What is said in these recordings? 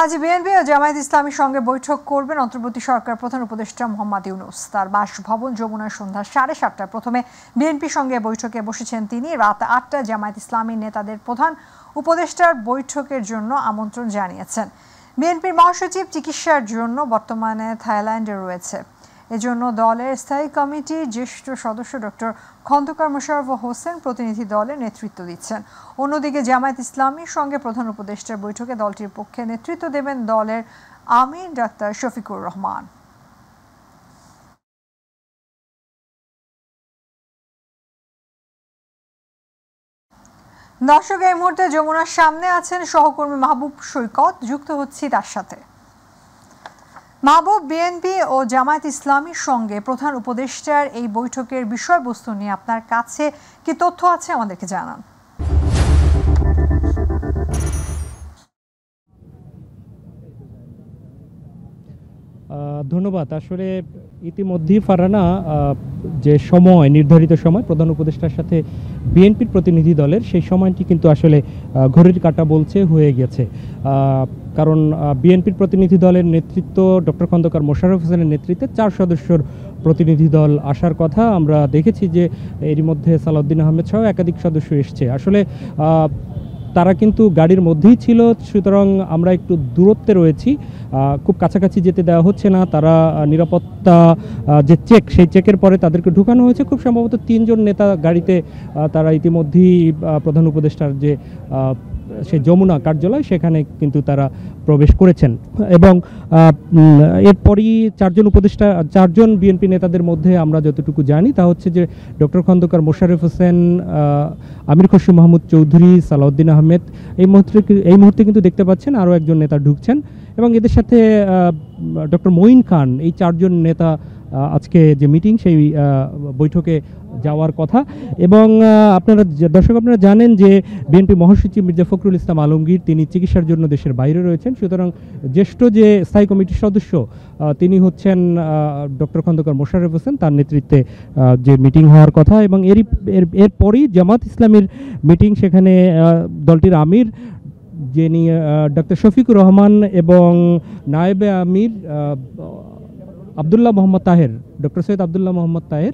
আজ বিএনপি ও জামায়াত ইসলামীর সঙ্গে বৈঠক করবেন অন্তর্বর্তী সরকার প্রধান উপদেষ্টা মোহাম্মদ ইউনূস। তার বাসভবন যমুনার সন্ধ্যা 7:30টায় প্রথমে বিএনপির সঙ্গে বৈঠকে বসেছেন তিনি। রাত 8টায় জামায়াত ইসলামীর নেতাদের প্রধান উপদেষ্টার বৈঠকের জন্য আমন্ত্রণ জানিয়েছেন। বিএনপির মহাসচিব চিকিৎসার জন্য বর্তমানে থাইল্যান্ডে রয়েছে। এজন্য দলের স্থায়ী কমিটির জ্যেষ্ঠ সদস্য ডক্টর খন্দকার মোশাররফ হোসেন প্রতিনিধি দলের নেতৃত্ব দিচ্ছেন। অন্যদিকে জামায়াত ইসলামীর সঙ্গে প্রধান উপদেষ্টার বৈঠকে দলটির পক্ষে নেতৃত্ব দেবেন দলের আমির ডাক্তার শফিকুর রহমান। দর্শক, এই মুহূর্তে যমুনার সামনে আছেন সহকর্মী মাহবুব সৈকত, যুক্ত হচ্ছি তার সাথে। মাহবুব, বিএনপি ও জামায়াত ইসলামীর সঙ্গে প্রধান উপদেষ্টার এই বৈঠকের বিষয়বস্তু নিয়ে আপনার কাছে কি তথ্য আছে আমাদেরকে জানান। ধন্যবাদ। আসলে ইতিমধ্যেই ফারহানা যে সময় নির্ধারিত সময় প্রধান উপদেষ্টার সাথে বিএনপির প্রতিনিধি দলের, সেই সময়টি কিন্তু আসলে ঘড়ির কাঁটা বলছে হয়ে গেছে। কারণ বিএনপির প্রতিনিধি দলের নেতৃত্ব ডক্টর খন্দকার মোশাররফ হোসেনের নেতৃত্বে 4 সদস্যর প্রতিনিধি দল আসার কথা। আমরা দেখেছি যে এরই মধ্যে সালাউদ্দিন আহমেদ সহ একাধিক সদস্য এসছে। আসলে তারা কিন্তু গাড়ির মধ্যেই ছিল, সুতরাং আমরা একটু দূরত্বে রয়েছি, খুব কাছাকাছি যেতে দেওয়া হচ্ছে না। তারা নিরাপত্তা যে চেক, সেই চেকের পরে তাদেরকে ঢুকানো হয়েছে। খুব সম্ভবত 3 জন নেতা গাড়িতে, তারা ইতিমধ্যেই প্রধান উপদেষ্টার যে সেই যমুনা কার্যালয় সেখানে কিন্তু তারা প্রবেশ করেছেন। এবং এরপরই 4 জন বিএনপি নেতাদের মধ্যে আমরা যতটুকু জানি তা হচ্ছে যে ডক্টর খন্দকার মোশাররফ হোসেন, আমির খসরু মাহমুদ চৌধুরী, সালাউদ্দিন আহমেদ, এই মুহূর্তে কিন্তু দেখতে পাচ্ছেন আরও একজন নেতা ঢুকছেন। এবং এদের সাথে ডক্টর মঈন খান, এই 4 জন নেতা আজকে যে মিটিং সেই বৈঠকে যাওয়ার কথা। এবং দর্শক আপনারা জানেন যে বিএনপি মহাসচিব মির্জা ফখরুল ইসলাম আলমগীর তিনি চিকিৎসার জন্য দেশের বাইরে রয়েছেন। সুতরাং জ্যেষ্ঠ যে স্থায়ী কমিটির সদস্য তিনি হচ্ছেন ডক্টর খন্দকার মোশাররফ হোসেন, তার নেতৃত্বে যে মিটিং হওয়ার কথা। এবং এরপরই জামাত ইসলামীর মিটিং, সেখানে দলটির আমির যিনি ডক্টর শফিকুর রহমান এবং নায়েবে আমির আবদুল্লাহ মোহাম্মদ তাহের, ডক্টর সৈয়দ আবদুল্লাহ মোহাম্মদ তাহের,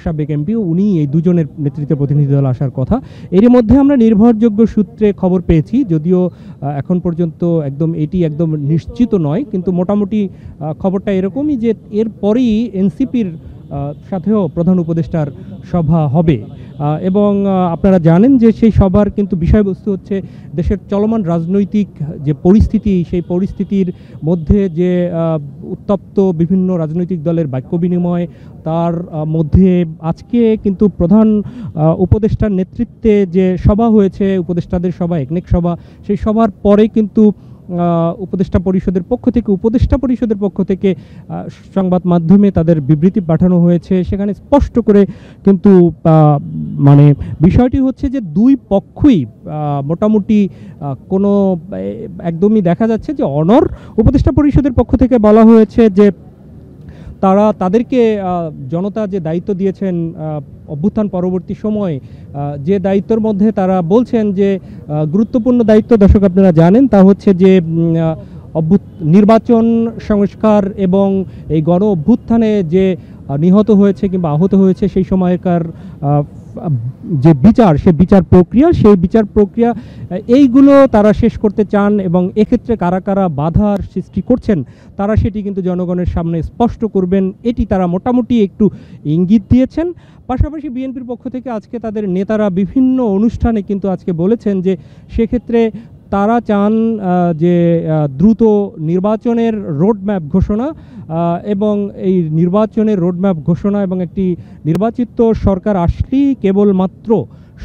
সাবেক এমপি, উনি এই 2 জনের নেতৃত্বে প্রতিনিধি দল আসার কথা। এর মধ্যে আমরা নির্ভরযোগ্য সূত্রে খবর পেয়েছি, যদিও এখন পর্যন্ত এটি একদম নিশ্চিত নয়, কিন্তু মোটামুটি খবরটা এরকমই যে এরপরই এনসিপির সাথেও প্রধান উপদেষ্টার সভা হবে। এবং আপনারা জানেন যে সেই সভার কিন্তু বিষয়বস্তু হচ্ছে দেশের চলমান রাজনৈতিক যে পরিস্থিতি, সেই পরিস্থিতির মধ্যে যে উত্তপ্ত বিভিন্ন রাজনৈতিক দলের বাক্য বিনিময়, তার মধ্যে আজকে কিন্তু প্রধান উপদেষ্টার নেতৃত্বে যে সভা হয়েছে, উপদেষ্টাদের সভা, একনেক সভা, সেই সভার পরে কিন্তু উপদেষ্টা পরিষদের পক্ষ থেকে সংবাদ মাধ্যমে তাদের বিবৃতি পাঠানো হয়েছে। সেখানে স্পষ্ট করে কিন্তু মানে বিষয়টি হচ্ছে যে 2 পক্ষই মোটামুটি কোনো একদমই দেখা যাচ্ছে যে অনড়। উপদেষ্টা পরিষদের পক্ষ থেকে বলা হয়েছে যে তাদেরকে জনতা যে দায়িত্ব দিয়েছেন অভ্যুত্থান পরবর্তী সময়ে, যে দায়িত্বের মধ্যে তারা বলছেন যে গুরুত্বপূর্ণ দায়িত্ব, দর্শক আপনারা জানেন, তা হচ্ছে যে নির্বাচন সংস্কার এবং এই গণ অভ্যুত্থানে যে নিহত হয়েছে কিংবা আহত হয়েছে সেই সময়কার যে সেই বিচার প্রক্রিয়া এইগুলো তারা শেষ করতে চান। এবং এক্ষেত্রে কারা কারা বাধার সৃষ্টি করছেন তারা সেটি কিন্তু জনগণের সামনে স্পষ্ট করবেন, এটি তারা মোটামুটি একটু ইঙ্গিত দিয়েছেন। পাশাপাশি বিএনপির পক্ষ থেকে আজকে তাদের নেতারা বিভিন্ন অনুষ্ঠানে কিন্তু আজকে বলেছেন যে সেক্ষেত্রে তারা চান যে দ্রুত নির্বাচনের রোডম্যাপ ঘোষণা, এবং এই নির্বাচনের রোডম্যাপ ঘোষণা এবং একটি নির্বাচিত সরকার আসলেই কেবলমাত্র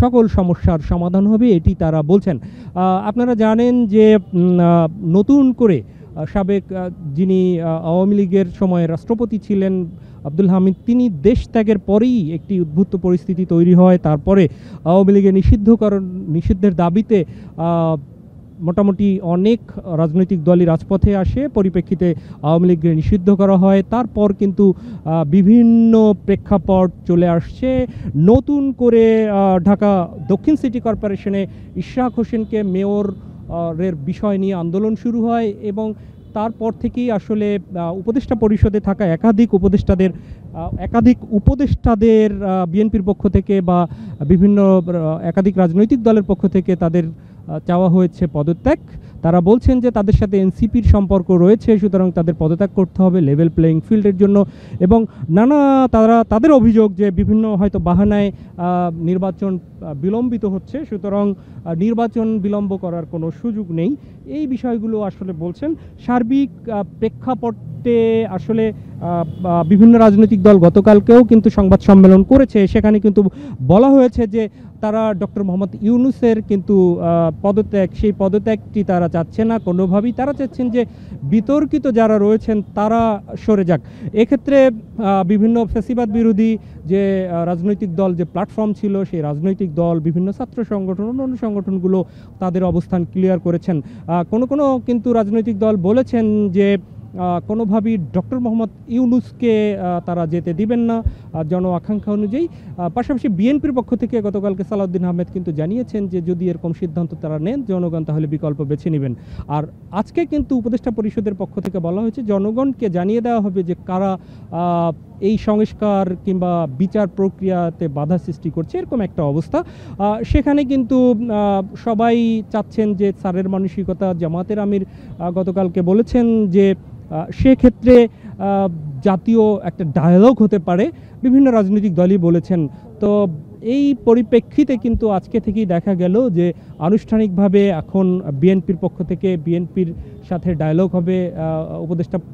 সকল সমস্যার সমাধান হবে, এটি তারা বলছেন। আপনারা জানেন যে নতুন করে সাবেক যিনি আওয়ামী লীগের সময় রাষ্ট্রপতি ছিলেন আব্দুল হামিদ, তিনি দেশ ত্যাগের পরেই একটি উদ্ভূত পরিস্থিতি তৈরি হয়। তারপরে আওয়ামী লীগের নিষিদ্ধের দাবিতে মোটামুটি অনেক রাজনৈতিক দলই রাজপথে আসে, পরিপ্রেক্ষিতে আওয়ামী লীগকে নিষিদ্ধ করা হয়। তারপর কিন্তু বিভিন্ন প্রেক্ষাপট চলে আসছে। নতুন করে ঢাকা দক্ষিণ সিটি কর্পোরেশনে ইশরাক হোসেনকে মেয়র এর বিষয় নিয়ে আন্দোলন শুরু হয় এবং তারপর থেকেই আসলে উপদেষ্টা পরিষদে থাকা একাধিক উপদেষ্টাদের বিএনপির পক্ষ থেকে বা বিভিন্ন একাধিক রাজনৈতিক দলের পক্ষ থেকে তাদের চাওয়া হয়েছে পদত্যাগ। তারা বলছেন যে তাদের সাথে এনসিপির সম্পর্ক রয়েছে, সুতরাং তাদের পদত্যাগ করতে হবে লেভেল প্লেয়িং ফিল্ডের জন্য। এবং তাদের অভিযোগ যে বিভিন্ন হয়তো বাহানায় নির্বাচন বিলম্বিত হচ্ছে, সুতরাং নির্বাচন বিলম্ব করার কোনো সুযোগ নেই। এই বিষয়গুলো আসলে বলছেন। সার্বিক প্রেক্ষাপটে আসলে বিভিন্ন রাজনৈতিক দল গতকালকেও কিন্তু সংবাদ সম্মেলন করেছে, সেখানে কিন্তু বলা হয়েছে যে তারা ডক্টর মোহাম্মদ ইউনূসের কিন্তু সেই পদত্যাগটি তারা চাচ্ছে না কোনোভাবেই। তারা চাচ্ছেন যে বিতর্কিত যারা রয়েছেন তারা সরে যাক। এক্ষেত্রে বিভিন্ন ফ্যাসিবাদ বিরোধী যে রাজনৈতিক দল যে প্ল্যাটফর্ম ছিল, সেই রাজনৈতিক দল, বিভিন্ন ছাত্র সংগঠন, অন্যান্য সংগঠনগুলো তাদের অবস্থান ক্লিয়ার করেছেন। কোনো কিন্তু রাজনৈতিক দল বলেছেন যে কোনোভাবেই ডক্টর মোহাম্মদ ইউনূসকে তারা যেতে দিবেন না জন আকাঙ্ক্ষা অনুযায়ী। পাশাপাশি বিএনপির পক্ষ থেকে গতকালকে সালাউদ্দিন আহমেদ কিন্তু জানিয়েছেন যে যদি এরকম সিদ্ধান্ত তারা নেন, জনগণ তাহলে বিকল্প বেছে নেবেন। আর আজকে কিন্তু উপদেষ্টা পরিষদের পক্ষ থেকে বলা হয়েছে জনগণকে জানিয়ে দেওয়া হবে যে কারা এই সংস্কার কিংবা বিচার প্রক্রিয়াতে বাধা সৃষ্টি করছে, এরকম একটা অবস্থা। সেখানে কিন্তু সবাই চাচ্ছেন যে স্যারের মানসিকতা, জামাতের আমির গতকালকে বলেছেন যে সেক্ষেত্রে জাতীয় একটা ডায়ালগ হতে পারে, বিভিন্ন রাজনৈতিক দলই বলেছেন। তো এই পরিপ্রেক্ষিতে কিন্তু আজকে থেকেই দেখা গেল যে আনুষ্ঠানিকভাবে এখন বিএনপির পক্ষ থেকে বিএনপির সাথে ডায়ালগ হবে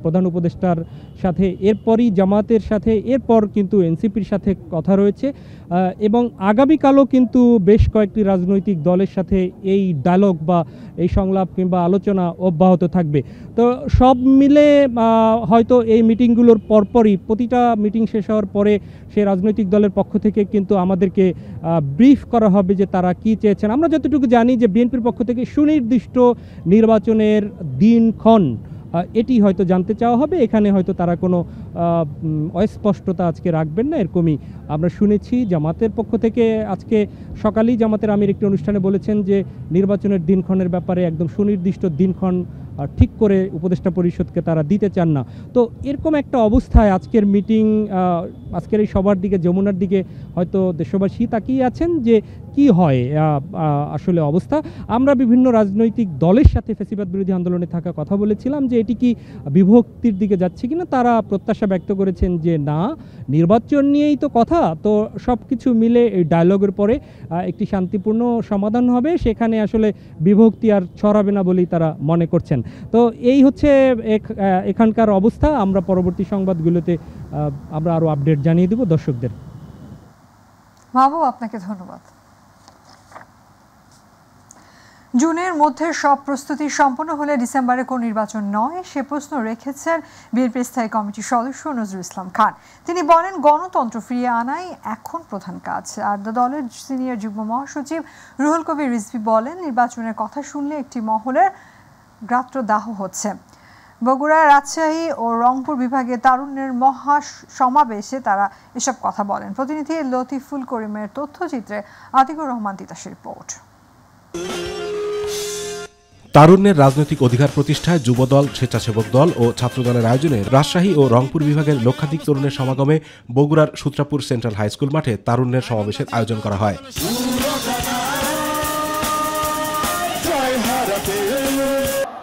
প্রধান উপদেষ্টার সাথে, এরপরই জামাতের সাথে, এরপর কিন্তু এনসিপির সাথে কথা রয়েছে এবং আগামীকালও কিন্তু বেশ কয়েকটি রাজনৈতিক দলের সাথে এই ডায়ালগ বা এই সংলাপ কিংবা আলোচনা অব্যাহত থাকবে। তো সব মিলে হয়তো এই মিটিংগুলোর পরপরই, প্রতিটা মিটিং শেষ হওয়ার পরে সেই রাজনৈতিক দলের পক্ষ থেকে কিন্তু আমাদেরকে ব্রিফ করা হবে যে তারা কি চেয়েছেন। আমরা যতটুকু জানি যে বিএনপির পক্ষ থেকে সুনির্দিষ্ট নির্বাচনের দিনক্ষণ এটি হয়তো জানতে চাওয়া হবে। এখানে হয়তো তারা কোনো অস্পষ্টতা আজকে রাখবেন না, এরকমই আমরা শুনেছি। জামাতের পক্ষ থেকে আজকে সকালেই জামাতের আমির একটি অনুষ্ঠানে বলেছেন যে নির্বাচনের দিনক্ষণের ব্যাপারে একদম সুনির্দিষ্ট দিনক্ষণ ঠিক করে উপদেষ্টা পরিষদকে তারা দিতে চান না। তো এরকম একটা অবস্থায় আজকের মিটিং, আজকের এই সবার দিকে, যমুনার দিকে হয়তো দেশবাসী তাকিয়ে আছেন যে কি হয় আসলে অবস্থা। আমরা বিভিন্ন রাজনৈতিক দলের সাথে ফ্যাসিবাদ বিরোধী আন্দোলনে থাকা কথা বলেছিলাম যে এটি কি বিভক্তির দিকে যাচ্ছে কিনা। তারা প্রত্যাশা ব্যক্ত করেছেন যে না, নির্বাচন নিয়েই তো কথা, তো সব কিছু মিলে এই ডায়ালগের পরে একটি শান্তিপূর্ণ সমাধান হবে, সেখানে আসলে বিভক্তি আর ছড়াবে না বলেই তারা মনে করছেন। তো এই হচ্ছে এখানকার অবস্থা। আমরা পরবর্তী সংবাদগুলোতে আমরা আরও আপডেট জানিয়ে দেব দর্শকদের। মাহবুব, আপনাকে ধন্যবাদ। জুনের মধ্যে সব প্রস্তুতি সম্পন্ন হলে ডিসেম্বরে কোন নির্বাচন নয়, সে প্রশ্ন রেখেছেন বিএনপি স্থায়ী কমিটির সদস্য নজরুল ইসলাম খান। তিনি বলেন গণতন্ত্র ফিরিয়ে আনাই এখন প্রধান কাজ। আর দলের সিনিয়র যুগ্ম মহাসচিব রুহুল কবির রিজভী বলেন নির্বাচনের কথা শুনলে একটি মহলের গাত্রদাহ হচ্ছে। বগুড়া, রাজশাহী ও রংপুর বিভাগে তারুণ্যের মহা সমাবেশে তারা এসব কথা বলেন। প্রতিনিধি লতিফুল করিমের তথ্যচিত্রে আতিকুর রহমান তিতাসের রিপোর্ট। তারুণ্যের রাজনৈতিক অধিকার প্রতিষ্ঠায় যুবদল, স্বেচ্ছাসেবক দল ও ছাত্রদলের আয়োজনে রাজশাহী ও রংপুর বিভাগের লক্ষাধিক তরুণের সমাগমে বগুড়ার সূত্রাপুর সেন্ট্রাল হাই স্কুল মাঠে তারুণ্যের সমাবেশের আয়োজন করা হয়।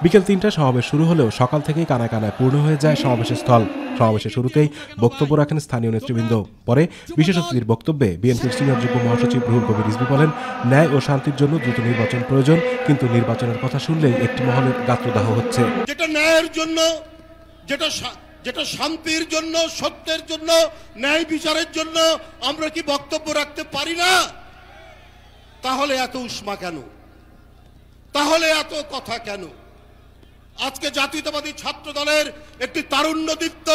বিকেল ৩টায় সমাবেশ শুরু হলেও সকাল থেকেই কানায় কানায় পূর্ণ হয়ে যায় সমাবেশের স্থল। সমাবেশের শুরুতেই বক্তব্য রাখেন স্থানীয় নেতৃবৃন্দ। পরে বিশেষ অতিথির বক্তব্যে বিএনপির সিনিয়র যুগ্ম মহাসচিব রুহুল কবির রিজভী বলেন ন্যায় ও শান্তির জন্য দ্রুত নির্বাচন প্রয়োজন, কিন্তু নির্বাচনের কথা শুনলেই একটি মহলের গাত্রদাহ হচ্ছে। যেটা ন্যায়ের জন্য, যেটা শান্তির জন্য, সত্যের জন্য, ন্যায় বিচারের জন্য আমরা কি বক্তব্য রাখতে পারি না? তাহলে এত উষ্মা কেন? তাহলে এত কথা কেন? আজকে জাতীয়তাবাদী ছাত্র দলের একটি তারুণ্যদীপ্ত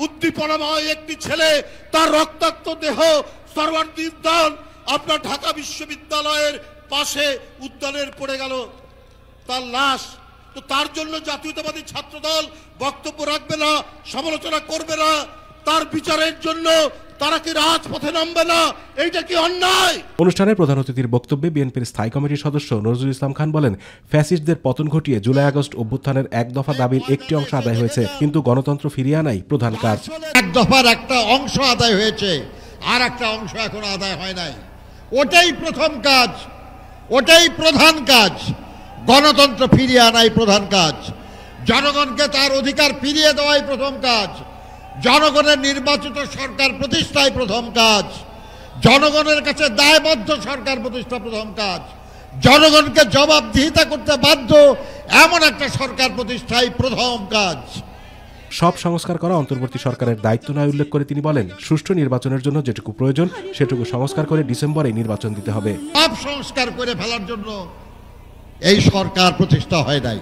উদ্দীপনাময় একটি ছেলে, তার রক্তাক্ত দেহ সরওয়ার্দী উদ্যান আপনার ঢাকা বিশ্ববিদ্যালয়ের পাশে উদ্যানের পড়ে গেল, তার লাশ। তো তার জন্য জাতীয়তাবাদী ছাত্র দল বক্তব্য রাখবে না, সমালোচনা করবে না। তার বিচারের জন্য, তারা কি রাজপথে নামবে না? এইটা কি অন্যায়? অনুষ্ঠানের প্রধান অতিথির বক্তব্যে বিএনপির স্থায়ী কমিটির সদস্য নজরুল ইসলাম খান বলেন, ফ্যাসিস্টদের পতন ঘটিয়ে জুলাই আগস্ট অভ্যুত্থানের এক দফা দাবির একটি অংশ আদায় হয়েছে, কিন্তু গণতন্ত্র ফিরিয়ে আনাই প্রধান কাজ। এক দফার একটা অংশ আদায় হয়েছে, আর একটা অংশ এখনো আদায় হয় নাই। ওটাই প্রথম কাজ, ওটাই প্রধান কাজ। গণতন্ত্র ফিরিয়ে আনাই প্রধান কাজ। জনগণকে তার অধিকার ফিরিয়ে দেওয়াই প্রথম কাজ। জনগণের নির্বাচিত সরকার প্রতিষ্ঠাই প্রথম কাজ। জনগণের কাছে দায়বদ্ধ সরকার প্রতিষ্ঠা প্রথম কাজ। জনগণকে জবাবদিহিতা করতে বাধ্য এমন একটা সরকার প্রতিষ্ঠাই প্রথম কাজ। সব সংস্কার করা অন্তর্বর্তী সরকারের দায়িত্ব নয় উল্লেখ করে তিনি বলেন, সুষ্ঠু নির্বাচনের জন্য যেটুকু প্রয়োজন সেটুকু সংস্কার করে ডিসেম্বরে নির্বাচন দিতে হবে। সব সংস্কার করে ফেলার জন্য এই সরকার প্রতিষ্ঠা হয় নাই।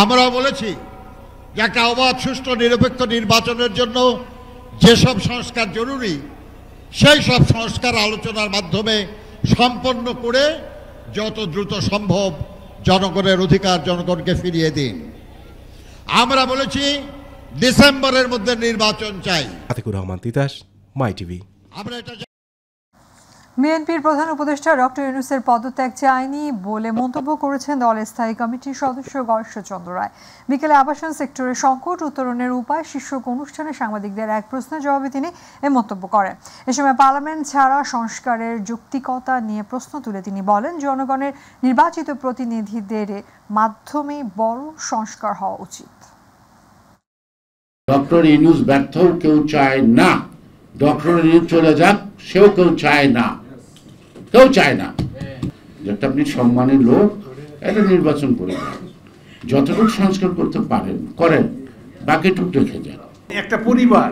আমরা বলেছি যে একটা অবাধ, সুষ্ঠু, নিরপেক্ষ নির্বাচনের জন্য যেসব সংস্কার জরুরি সেই সব সংস্কার আলোচনার মাধ্যমে সম্পন্ন করে যত দ্রুত সম্ভব জনগণের অধিকার জনগণকে ফিরিয়ে দিন। আমরা বলেছি ডিসেম্বরের মধ্যে নির্বাচন চাই। আতিকুর রহমান তিতাস, মাই টিভি। আমরা এটা বিএনপির প্রধান উপদেষ্টা ডক্টর ইউনূসের পদত্যাগ চায়নি বলে মন্তব্য করেছেন দলের স্থায়ী কমিটির সদস্য গয়েশ্বরচন্দ্র রায়। বিকেলে আবাসন সেক্টরের সংকট উত্তরণের উপায় শীর্ষক অনুষ্ঠানে সাংবাদিকদের এক প্রশ্নের জবাবে তিনি এ মন্তব্য করেন। এ সময় পার্লামেন্ট ছাড়া সংস্কারের যৌক্তিকতা নিয়ে প্রশ্ন তুলে তিনি বলেন, জনগণের নির্বাচিত প্রতিনিধিদের মাধ্যমে বড় সংস্কার হওয়া উচিত। ডক্টর ইউনূস ব্যর্থ কেউ চায় না, ডক্টর ইউনূস চলে যাক সেও কেউ চায় না, কেউ চায় না। যেটা আপনি সম্মানের লোক, এটা নির্বাচন করে যতটুকু সংস্কার করতে পারেন করেন, বাকিটুকু রেখে যান। একটা পরিবার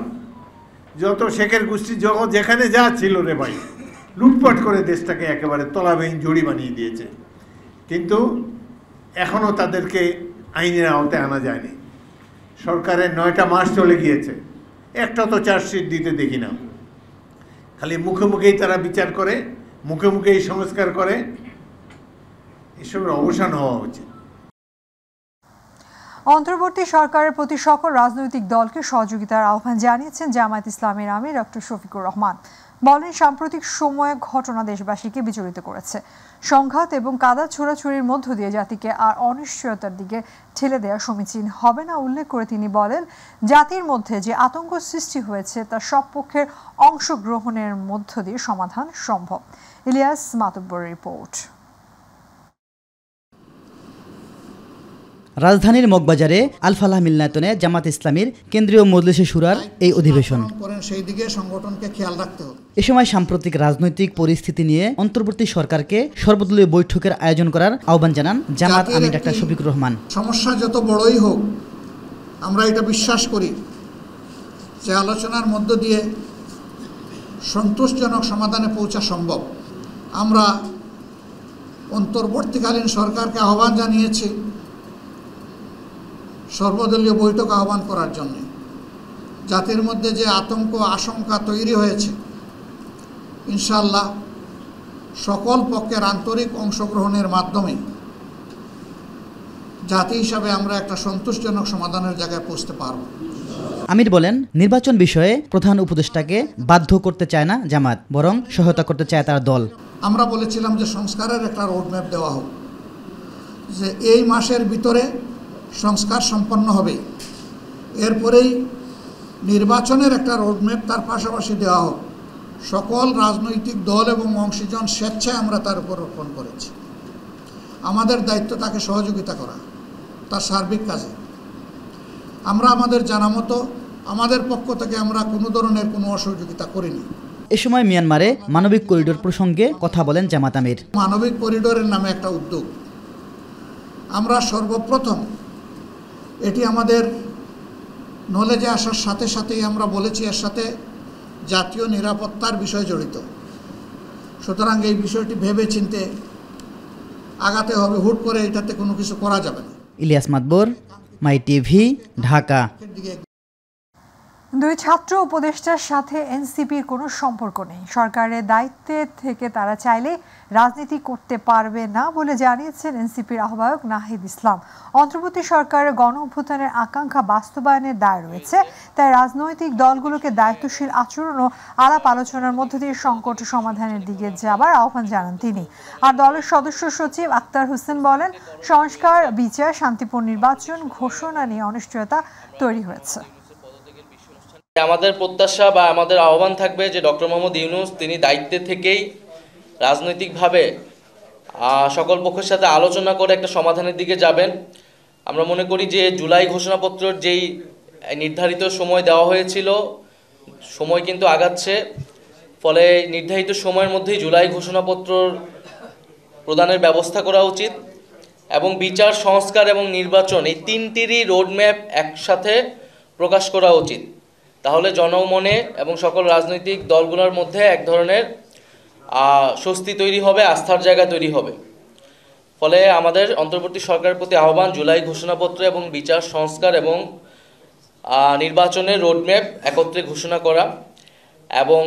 যত শেখের গোষ্ঠী জগৎ যেখানে যা ছিল রে ভাই, লুটপাট করে দেশটাকে একেবারে তলাবিহীন জড়ি বানিয়ে দিয়েছে, কিন্তু এখনো তাদেরকে আইনের আওতায় আনা যায়নি। সরকারের 9টা মাস চলে গিয়েছে, একটা তো চার্জশিট দিতে দেখি না। খালি মুখে মুখেই তারা বিচার করে, মুখে মুখেই সংস্কার করে। এসবের অবসান হওয়া উচিত। অন্তর্বর্তী সরকারের প্রতি সকল রাজনৈতিক দলকে সহযোগিতার আহ্বান জানিয়েছেন জামায়াত ইসলামীর আমির ডক্টর শফিকুর রহমান। বলেন, সাম্প্রতিক সময়ে ঘটনা দেশবাসীকে বিচলিত করেছে। সংঘাত এবং কাদা ছোড়াছুড়ির মধ্য দিয়ে জাতিকে আর অনিশ্চয়তার দিকে ঠেলে দেওয়া সমীচীন হবে না উল্লেখ করে তিনি বলেন, জাতির মধ্যে যে আতঙ্ক সৃষ্টি হয়েছে তা সব পক্ষের অংশগ্রহণের মধ্য দিয়ে সমাধান সম্ভব। ইলিয়াস মাতুব্বর রিপোর্ট। রাজধানীর মগবাজারে আল ফালাহ মিলনায়তনে জামাত ইসলামীর কেন্দ্রীয় মজলিসে শুরার এই অধিবেশন। সেই দিকে সংগঠনকে খেয়াল রাখতে হবে। এ সময় সাম্প্রতিক রাজনৈতিক পরিস্থিতি নিয়ে অন্তর্বর্তী সরকারকে সর্বদলীয় বৈঠকের আয়োজন করার আহ্বান জানান জামাত আমির ডাক্তার শফিকুর রহমান। সমস্যা যত বড়ই হোক, আমরা এটা বিশ্বাস করি যে আলোচনার মধ্য দিয়ে সন্তোষজনক সমাধানে পৌঁছা সম্ভব। আমরা অন্তর্বর্তীকালীন সরকারকে আহ্বান জানিয়েছি সর্বদলীয় বৈঠক আহ্বান করার জন্য। জাতির মধ্যে যে আতঙ্ক আশঙ্কা তৈরি হয়েছে, ইনশাআল্লাহ সকল পক্ষের আন্তরিক অংশগ্রহণের মাধ্যমে জাতি হিসাবে আমরা একটা সন্তোষজনক সমাধানের জায়গায় পৌঁছতে পারব। আমির বলেন, নির্বাচন বিষয়ে প্রধান উপদেষ্টাকে বাধ্য করতে চায় না জামাত, বরং সহায়তা করতে চায় তার দল। আমরা বলেছিলাম যে সংস্কারের একটা রোডম্যাপ দেওয়া হোক, যে এই মাসের ভিতরে সংস্কার সম্পন্ন হবে, এরপরেই নির্বাচনের একটা রোডম্যাপ তার পাশাপাশি দেওয়া হোক। সকল রাজনৈতিক দল এবং অংশীজন স্বেচ্ছায় আমরা তার উপর রোপণ করেছি। আমাদের দায়িত্ব তাকে সহযোগিতা করা তার সার্বিক কাজে। আমরা আমাদের জানা মতো আমাদের পক্ষ থেকে আমরা কোনো ধরনের কোনো অসহযোগিতা করিনি। এ সময় মিয়ানমারে মানবিক করিডোর প্রসঙ্গে কথা বলেন জামাত আমির। মানবিক করিডোরের নামে একটা উদ্যোগ আমরা সর্বপ্রথম, এটি আমাদের নলেজে আসার সাথে সাথেই আমরা বলেছি এর সাথে জাতীয় নিরাপত্তার বিষয় জড়িত। সুতরাং এই বিষয়টি ভেবে চিন্তে আগাতে হবে, হুট করে এটাতে কোনো কিছু করা যাবে না। ইলিয়াস মাতবর, মাই টিভি, ঢাকা। দুই ছাত্র উপদেষ্টার সাথে এনসিপির কোনো সম্পর্ক নেই। সরকারের দায়িত্বে থেকে তারা চাইলে রাজনীতি করতে পারবে না বলে জানিয়েছেন এনসিপির আহ্বায়ক নাহিদ ইসলাম। অন্তর্বর্তী সরকারের গণ অভ্যুত্থানের আকাঙ্ক্ষা বাস্তবায়নের দায় রয়েছে, তাই রাজনৈতিক দলগুলোকে দায়িত্বশীল আচরণ ও আলাপ আলোচনার মধ্য দিয়ে সংকট সমাধানের দিকে যাবার আহ্বান জানান তিনি। আর দলের সদস্য সচিব আক্তার হোসেন বলেন, সংস্কার, বিচার, শান্তিপূর্ণ নির্বাচন ঘোষণা নিয়ে অনিশ্চয়তা তৈরি হয়েছে। আমাদের প্রত্যাশা বা আমাদের আহ্বান থাকবে যে ডক্টর মোহাম্মদ ইউনূস তিনি দায়িত্বে থেকেই রাজনৈতিকভাবে সকল পক্ষের সাথে আলোচনা করে একটা সমাধানের দিকে যাবেন। আমরা মনে করি যে জুলাই ঘোষণাপত্রের যেই নির্ধারিত সময় দেওয়া হয়েছিল, সময় কিন্তু আগাচ্ছে, ফলে নির্ধারিত সময়ের মধ্যেই জুলাই ঘোষণাপত্র প্রদানের ব্যবস্থা করা উচিত এবং বিচার, সংস্কার এবং নির্বাচন এই তিনটিরই রোডম্যাপ একসাথে প্রকাশ করা উচিত। তাহলে জনমনে এবং সকল রাজনৈতিক দলগুলোর মধ্যে এক ধরনের স্বস্তি তৈরি হবে, আস্থার জায়গা তৈরি হবে। ফলে আমাদের অন্তর্বর্তী সরকারের প্রতি আহ্বান, জুলাই ঘোষণাপত্র এবং বিচার, সংস্কার এবং নির্বাচনের রোডম্যাপ একত্রে ঘোষণা করা এবং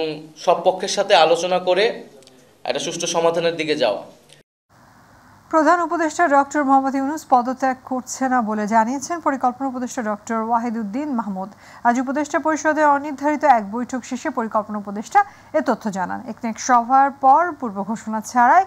সব পক্ষের সাথে আলোচনা করে একটা সুষ্ঠু সমাধানের দিকে যাওয়া। প্রধান উপদেষ্টা ডক্টর মোহাম্মদ ইউনূস পদত্যাগ করছে না বলে জানিয়েছেন পরিকল্পনা উপদেষ্টা ডক্টর ওয়াহিদুদ্দিন মাহমুদ। আজ উপদেষ্টা পরিষদে অনির্ধারিত এক বৈঠক শেষে পরিকল্পনা উপদেষ্টা এ তথ্য জানান। একনেক সভার পর পূর্ব ঘোষণা ছাড়াই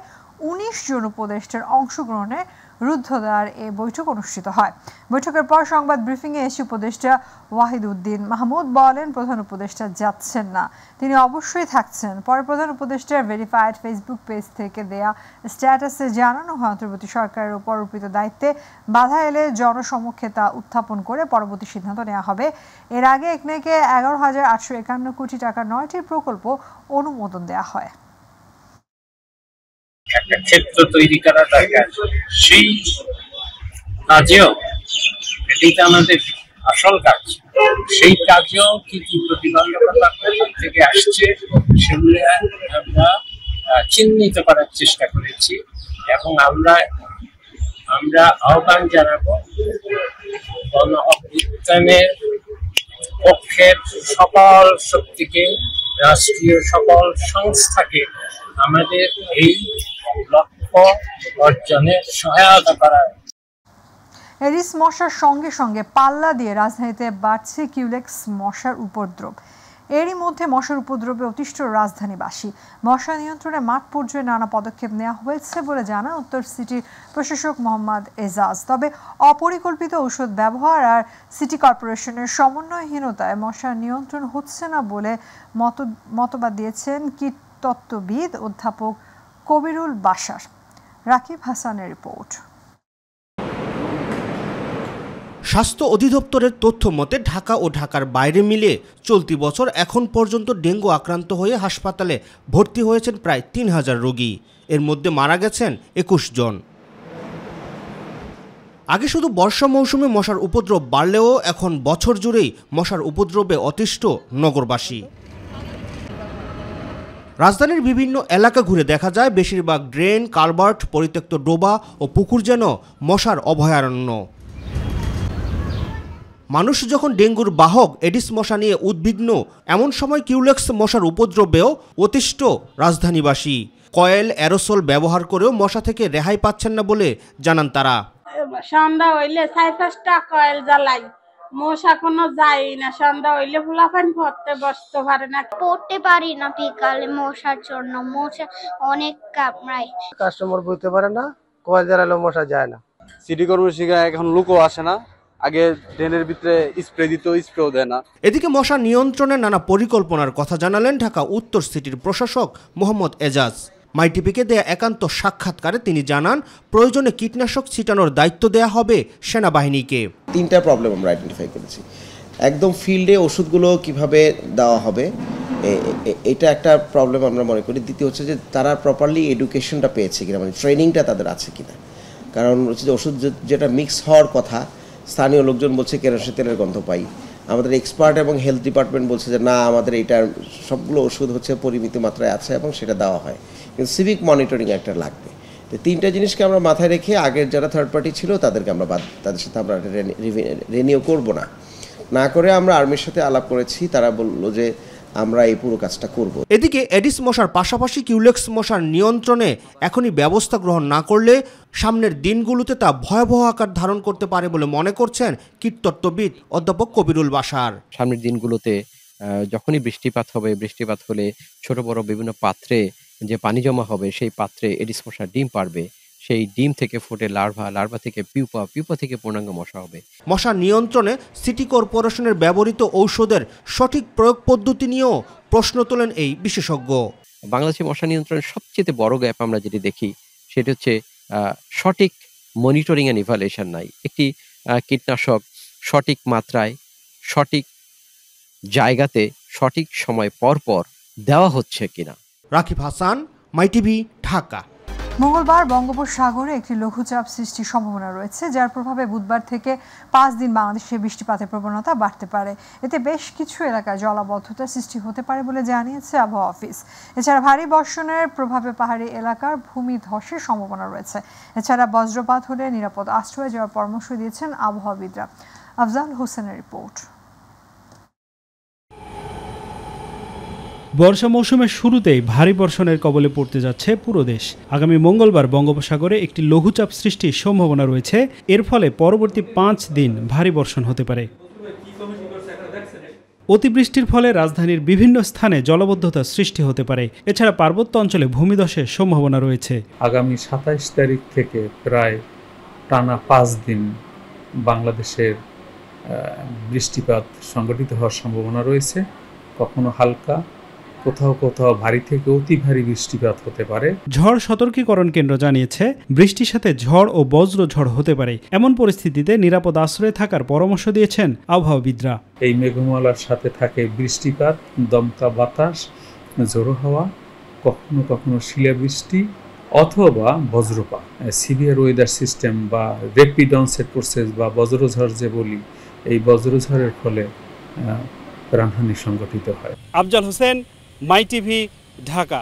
19 জন উপদেষ্টার অংশগ্রহণে রুদ্ধদ্বার এ বৈঠক অনুষ্ঠিত হয়। বৈঠকের পর সংবাদ ব্রিফিংয়ে এসে উপদেষ্টা ওয়াহিদুদ্দিন মাহমুদ বলেন, প্রধান উপদেষ্টা যাচ্ছেন না, তিনি অবশ্যই থাকছেন। পরে প্রধান উপদেষ্টার ভেরিফাইড ফেসবুক পেজ থেকে দেয়া স্ট্যাটাসে জানানো হয়, অন্তর্বর্তী সরকারের উপর অর্পিত দায়িত্বে বাধা এলে জনসমক্ষে তা উত্থাপন করে পরবর্তী সিদ্ধান্ত নেওয়া হবে। এর আগে একনেকে 11,851 কোটি টাকার 9টি প্রকল্প অনুমোদন দেওয়া হয়। একটা ক্ষেত্র তৈরি করা দরকার, সেই কাজেও এটাই তো আমাদের আসল কাজ। সেই কাজেও কি কি প্রতিবন্ধকতা থেকে আসছে সেগুলো আমরা চিহ্নিত করার চেষ্টা করেছি এবং আমরা আহ্বান জানাবো গণ অভ্যুত্থানের পক্ষের সকল শক্তিকে, রাষ্ট্রীয় সকল সংস্থাকে আমাদের এই লক্ষ্য অর্জনে সহায়তা করা। এডিস মশার সঙ্গে সঙ্গে পাল্লা দিয়ে রাজধানীতে বাড়ছে কিউলেক্স মশার উপদ্রব। এরই মধ্যে মশার উপদ্রবে অতিষ্ঠ রাজধানীবাসী। মশা নিয়ন্ত্রণে মাঠ পর্যায়ে নানা পদক্ষেপ নেওয়া হয়েছে বলে জানান উত্তর সিটির প্রশাসক মোহাম্মদ এজাজ। তবে অপরিকল্পিত ঔষধ ব্যবহার আর সিটি কর্পোরেশনের সমন্বয়হীনতায় মশা নিয়ন্ত্রণ হচ্ছে না বলে মতবাদ দিয়েছেন কীটতত্ত্ববিদ অধ্যাপক কবিরুল বাশার। রাকিব হাসানের রিপোর্ট। স্বাস্থ্য অধিদপ্তরের তথ্য মতে ঢাকা ও ঢাকার বাইরে মিলে চলতি বছর এখন পর্যন্ত ডেঙ্গু আক্রান্ত হয়ে হাসপাতালে ভর্তি হয়েছেন প্রায় ৩,০০০ রোগী। এর মধ্যে মারা গেছেন ২১ জন। আগে শুধু বর্ষা মৌসুমে মশার উপদ্রব বাড়লেও এখন বছর জুড়েই মশার উপদ্রবে অতিষ্ঠ নগরবাসী। রাজধানীর বিভিন্ন এলাকা ঘুরে দেখা যায় বেশিরভাগ ড্রেন, কালভার্ট, পরিত্যক্ত ডোবা ও পুকুর যেন মশার অভয়ারণ্য। মানুষ যখন ডেঙ্গুর বাহক এডিস মশা নিয়ে উদ্বিগ্ন, এমন সময় কিউলেক্স মশার উপদ্রবেও অতিষ্ঠ রাজধানীবাসী। কয়েল, অ্যারোসল ব্যবহার করেও মশা থেকে রেহাই পাচ্ছেন না বলে জানান তারা। সন্ধ্যা হইলে 4-5টা কয়েল জ্বালাই, মশা কোনো যায় না। সন্ধ্যা হইলে ফুলাফান পড়তে বসতে পারে না, পড়তে পারি না বিকালে মশার জন্য। মশা অনেক কামড়ায়, কাস্টমার বলতে পারে না, কয়েল জ্বালালেও মশা যায় না। সিটি কর্পোরেশন এখন লোকও আসে না, আগে ড্রেনের ভিতরে স্প্রে দিত, স্প্রেও দেয় না। এদিকে মশা নিয়ন্ত্রণের নানা পরিকল্পনার কথা জানালেন ঢাকা উত্তর সিটির প্রশাসক মোহাম্মদ এজাজ। মাইটিপিকে দেয়া একান্ত সাক্ষাৎকারে তিনি জানান, প্রয়োজনে কীটনাশক ছিটানোর দায়িত্ব দেয়া হবে সেনাবাহিনীকে। 3টা প্রবলেম আমরা আইডেন্টিফাই করেছি। একদম ফিল্ডে ওষুধগুলো কিভাবে দেওয়া হবে, এটা একটা প্রবলেম আমরা মনে করি। দ্বিতীয় হচ্ছে যে তারা প্রপারলি এডুকেশনটা পেয়েছে কিনা, মানে ট্রেনিংটা তাদের আছে কিনা। কারণ হচ্ছে যে ওষুধ যেটা মিক্স হওয়ার কথা, স্থানীয় লোকজন বলছে কেরোসিন তেলের গন্ধ পাই। আমাদের এক্সপার্ট এবং হেলথ ডিপার্টমেন্ট বলছে যে না, আমাদের এইটার সবগুলো ওষুধ হচ্ছে পরিমিত মাত্রায় আছে এবং সেটা দেওয়া হয়, কিন্তু সিভিক মনিটরিং একটা লাগবে। তো 3টা জিনিসকে আমরা মাথায় রেখে আগের যারা থার্ড পার্টি ছিল তাদেরকে আমরা তাদের সাথে আমরা রিনিউ করব না। না করে আমরা আর্মির সাথে আলাপ করেছি, তারা বলল যে আমরা এই পুরো কাজটা করব। এদিকে এডিস মশার পাশাপাশি কিউলেক্স মশার নিয়ন্ত্রণে এখনই ব্যবস্থা গ্রহণ না করলে সামনের দিনগুলোতে তা ভয়াবহ আকার ধারণ করতে পারে বলে মনে করছেন কীটতত্ত্ববিদ অধ্যাপক কবিরুল বাশার। সামনের দিনগুলোতে যখনই বৃষ্টিপাত হবে, বৃষ্টিপাত হলে ছোট বড় বিভিন্ন পাত্রে যে পানি জমা হবে সেই পাত্রে এডিস মশার ডিম পারবে, সেই ডিম থেকে ফুটে লার্ভা থেকে পিউপা থেকে পূর্ণাঙ্গ মশা হবে। মশা নিয়ন্ত্রণে সিটি কর্পোরেশনের ব্যবহৃত ঔষধের সঠিক প্রয়োগ পদ্ধতি নিয়েও প্রশ্ন তোলেন এই বিশেষজ্ঞ। বাংলাদেশে মশা নিয়ন্ত্রণের সবচেয়ে বড় গ্যাপ আমরা যেটি দেখি সেটা হচ্ছে সঠিক মনিটরিং অ্যান্ড ইভালুয়েশন নাই। একটি কীটনাশক সঠিক মাত্রায়, সঠিক জায়গাতে, সঠিক সময় পর পর দেওয়া হচ্ছে কিনা। রাকিব হাসান, মাই টিভি, ঢাকা। মঙ্গলবার বঙ্গোপসাগরে একটি লঘুচাপ সৃষ্টির সম্ভাবনা রয়েছে, যার প্রভাবে বুধবার থেকে 5 দিন বাংলাদেশে বৃষ্টিপাতের প্রবণতা বাড়তে পারে। এতে বেশ কিছু এলাকায় জলাবদ্ধতার সৃষ্টি হতে পারে বলে জানিয়েছে আবহাওয়া অফিস। এছাড়া ভারী বর্ষণের প্রভাবে পাহাড়ি এলাকার ভূমি ধসের সম্ভাবনা রয়েছে। এছাড়া বজ্রপাত হলে নিরাপদ আশ্রয়ে যাওয়ার পরামর্শ দিয়েছেন আবহাওয়াবিদরা। আফজাল হোসেনের রিপোর্ট। বর্ষা মৌসুমের শুরুতেই ভারী বর্ষণের কবলে পড়তে যাচ্ছে পুরো দেশ। আগামী মঙ্গলবার বঙ্গোপসাগরে একটি লঘুচাপ সৃষ্টির সম্ভাবনা রয়েছে। এর ফলে পরবর্তী 5 দিন ভারী বর্ষণ হতে পারে। অতিবৃষ্টির ফলে রাজধানীর বিভিন্ন স্থানে জলাবদ্ধতার সৃষ্টি হতে পারে। এছাড়া পার্বত্য অঞ্চলে ভূমিধসের সম্ভাবনা রয়েছে। আগামী 27 তারিখ থেকে প্রায় টানা 5 দিন বাংলাদেশের বৃষ্টিপাত সংঘটিত হওয়ার সম্ভাবনা রয়েছে। কখনো হালকা, কোথাও কোথাও ভারী থেকে অতি ভারী বৃষ্টিপাত হতে পারে। ঝড় সতর্কীকরণ কেন্দ্র জানিয়েছে বৃষ্টির সাথে ঝড় ও বজ্র ঝড় হতে পারে। এমন পরিস্থিতিতে নিরাপদ আশ্রয়ে থাকার পরামর্শ দিয়েছেন আবহাওয়াবিদরা। এই মেঘমালার সাথে থাকে বৃষ্টিপাত, দমকা বাতাস, ঝোড়ো হাওয়া, কখনো কখনো শিলাবৃষ্টি অথবা বজ্রপাত। সিভিয়ার ওয়েদার সিস্টেম বা র্যাপিড অনসেট প্রসেস বা বজ্রঝড় যে বলি, এই বজ্রঝড়ের ফলে প্রাণহানি সংঘটিত হয়। আফজাল হোসেন, মাই টিভি, ঢাকা।